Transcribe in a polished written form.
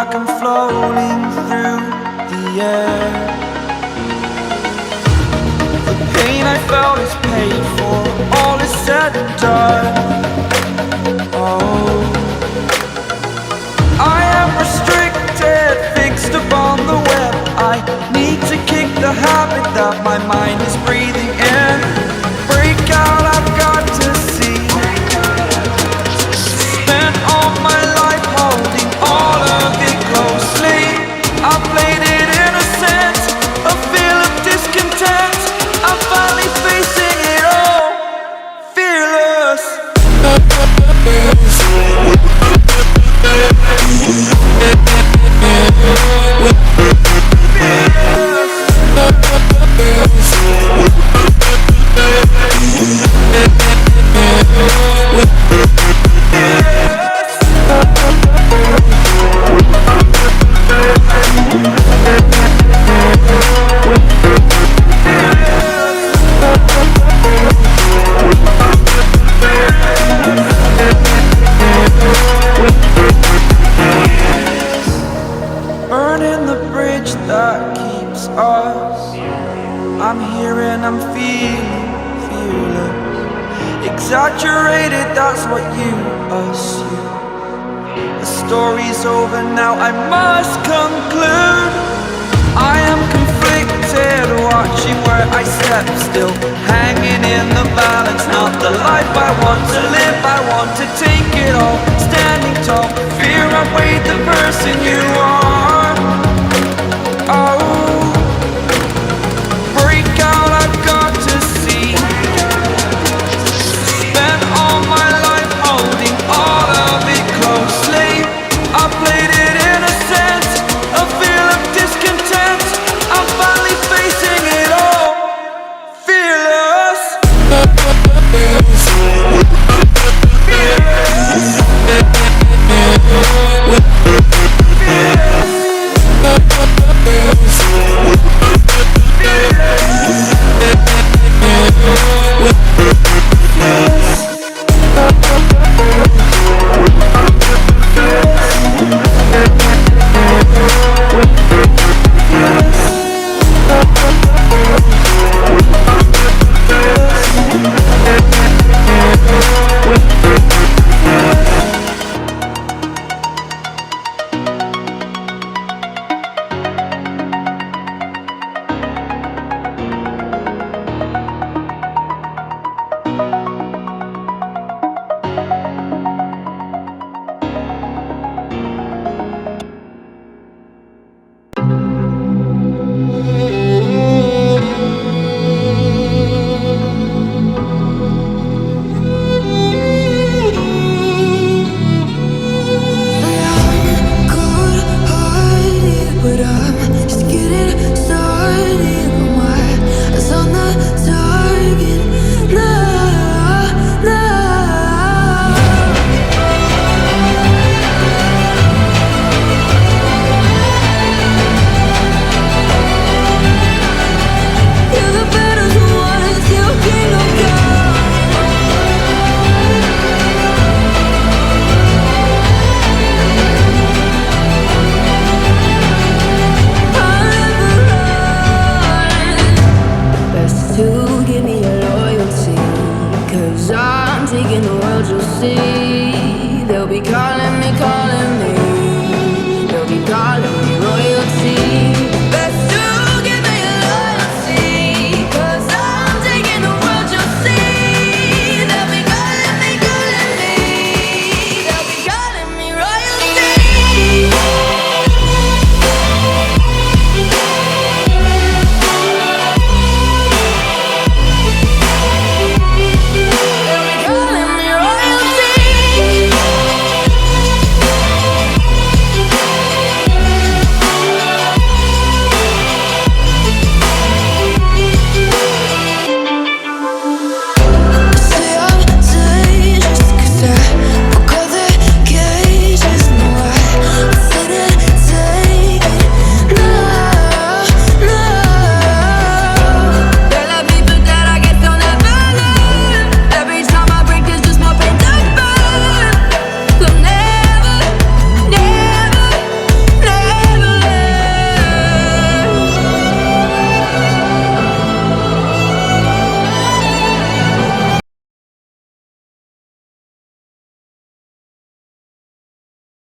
like I'm floating through the air. The pain I felt is paid for, all is said and done. Oh, I am restricted, fixed upon the web. I need to kick the habit that my mind is breathing in. Break out, I've got to see. Spent all my life holding all of it closely. I played it innocent, a feel of discontent. I'm finally facing it all, fearless. Burning the bridge that keeps us. I'm here and I'm feeling fearless. Exaggerated, that's what you assume. The story's over now, I must conclude. I am conflicted, watching where I step still, hanging in the balance. Not the life I want to live, I want to take it all. Standing tall, fear outweighed the person you are. Oh, break out, I've got to see. Spent all my life holding all of it closely. I played it innocent, a feel of discontent. I'm finally facing it all, fearless. Started, my eyes on the target now.